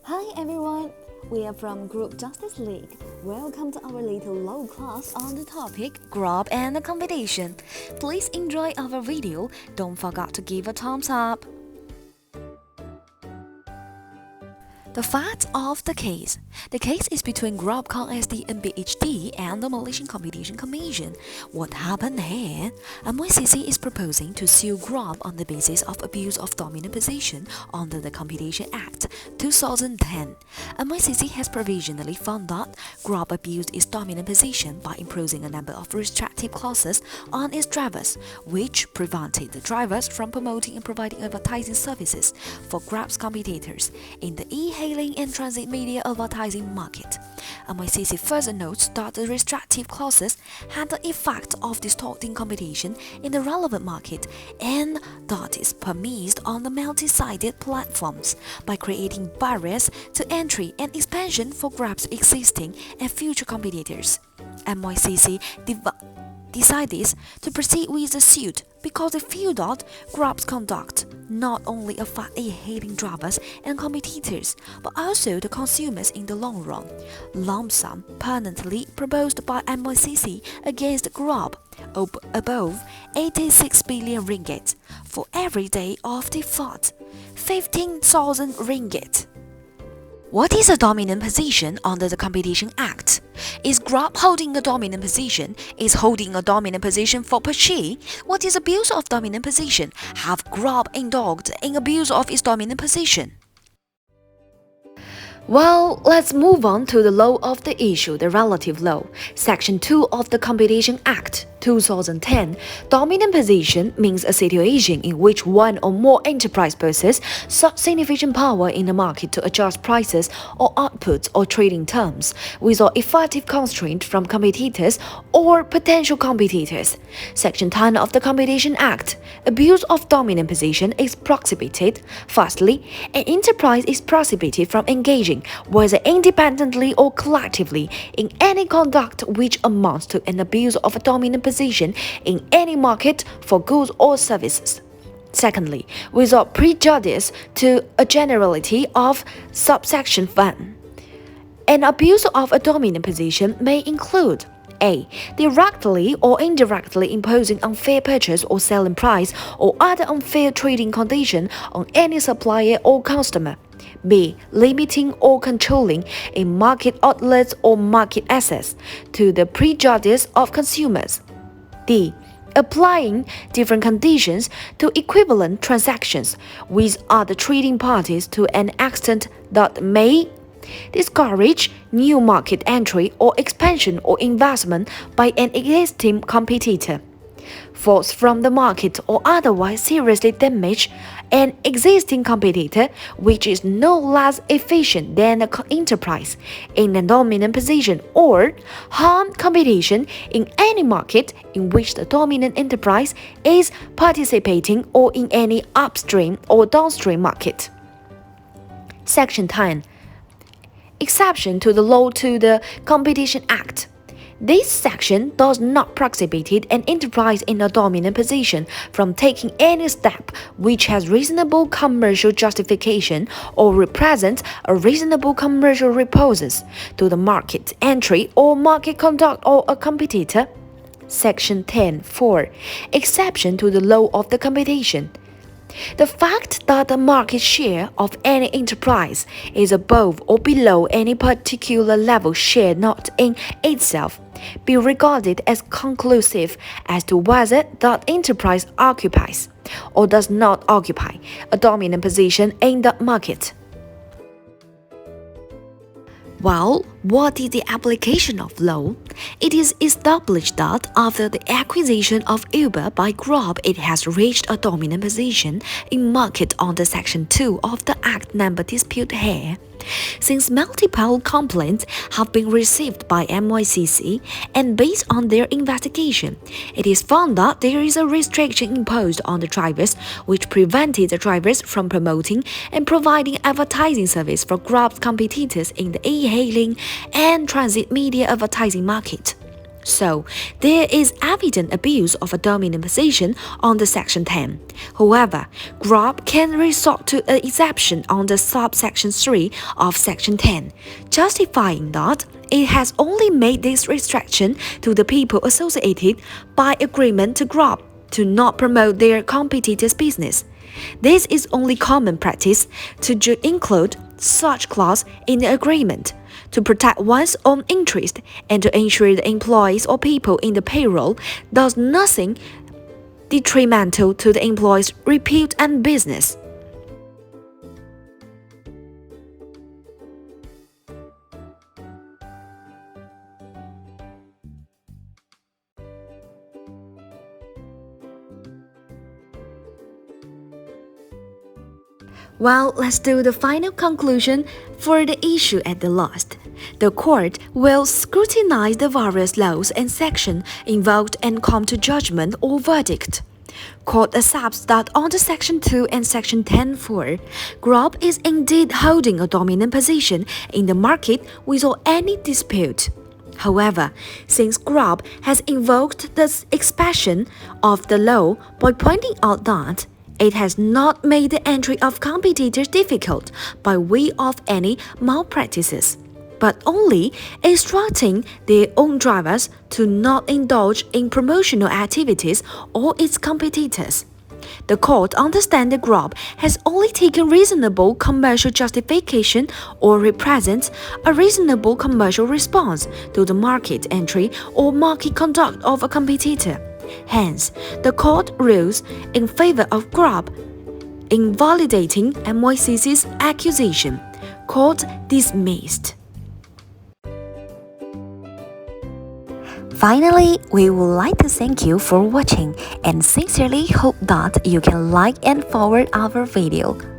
Hi everyone, we are from Group Justice League. Welcome to our little low class on the topic Grab and competition. Please enjoy our video. Don't forget to give a thumbs up. The facts of the case. The case is between Grabcon SD and BHD and the Malaysian Competition Commission. What happened here? MYCC is proposing to sue Grab on the basis of abuse of dominant position under the Competition Act 2010. MYCC has provisionally found that Grab abused its dominant position by imposing a number of restrictive clauses on its drivers, which prevented the drivers from promoting and providing advertising services for Grab's competitors in the e-hailing and transit media advertising market. MYCC further notes that the restrictive clauses had the effect of distorting competition in the relevant market and that is permitted on the multi-sided platforms by creating barriers to entry and expansion for Grab's existing and future competitors. MYCC decided to proceed with the suit because they feel that Grab's conduct not only affect e-hailing drivers and competitors, but also the consumers in the long run. Lump sum permanently proposed by MYCC against Grab above 86 billion ringgit for every day of default, 15,000 ringgit. What is a dominant position under the Competition Act? Is Grab holding a dominant position? Is holding a dominant position for purchase? What is abuse of dominant position? Have Grab indulged in abuse of its dominant position? Well, let's move on to the law of the issue, the relative law. Section 2 of the Competition Act 2010. Dominant position means a situation in which one or more enterprise possess such significant power in the market to adjust prices or outputs or trading terms without effective constraint from competitors or potential competitors. Section 10 of the Competition Act. Abuse of dominant position is prohibited. Firstly, an enterprise is prohibited from engaging, whether independently or collectively, in any conduct which amounts to an abuse of a dominant position in any market for goods or services. Secondly, without prejudice to a generality of subsection 1, an abuse of a dominant position may include A. Directly or indirectly imposing unfair purchase or selling price or other unfair trading condition on any supplier or customer. B. Limiting or controlling in market outlets or market access to the prejudice of consumers. D. Applying different conditions to equivalent transactions with other trading parties to an extent that may discourage new market entry or expansion or investment by an existing competitor, force from the market or otherwise seriously damage an existing competitor which is no less efficient than the enterprise in a dominant position, or harm competition in any market in which the dominant enterprise is participating or in any upstream or downstream market. Section 10. Exception to the law to the Competition Act. This section does not prohibit an enterprise in a dominant position from taking any step which has reasonable commercial justification or represents a reasonable commercial repulse to the market entry or market conduct of a competitor. Section 10.4. Exception to the law of the competition. The fact that the market share of any enterprise is above or below any particular level share not in itself be regarded as conclusive as to whether that enterprise occupies or does not occupy a dominant position in the market. Well, what is the application of law? It is established that after the acquisition of Uber by Grab, it has reached a dominant position in market under Section 2 of the Act number dispute here. Since multiple complaints have been received by MYCC and based on their investigation, it is found that there is a restriction imposed on the drivers which prevented the drivers from promoting and providing advertising service for Grab's competitors in the e-hailing and transit media advertising market. So, there is evident abuse of a dominant position under Section 10. However, Grab can resort to an exception under subsection 3 of Section 10, justifying that it has only made this restriction to the people associated by agreement to Grab to not promote their competitors' business. This is only common practice to include such clause in the agreement to protect one's own interest and to ensure the employees or people in the payroll does nothing detrimental to the employee's repute and business. Well, let's do the final conclusion for the issue at the last. The court will scrutinize the various laws and sections invoked and come to judgment or verdict. Court accepts that under Section 2 and Section 10(4), Grab is indeed holding a dominant position in the market without any dispute. However, since Grab has invoked the expression of the law by pointing out that it has not made the entry of competitors difficult by way of any malpractices, but only instructing their own drivers to not indulge in promotional activities or its competitors. The court understands that Grab has only taken reasonable commercial justification or represents a reasonable commercial response to the market entry or market conduct of a competitor. Hence, the court rules in favor of Grab, invalidating MYCC's accusation. Court dismissed. Finally, we would like to thank you for watching and sincerely hope that you can like and forward our video.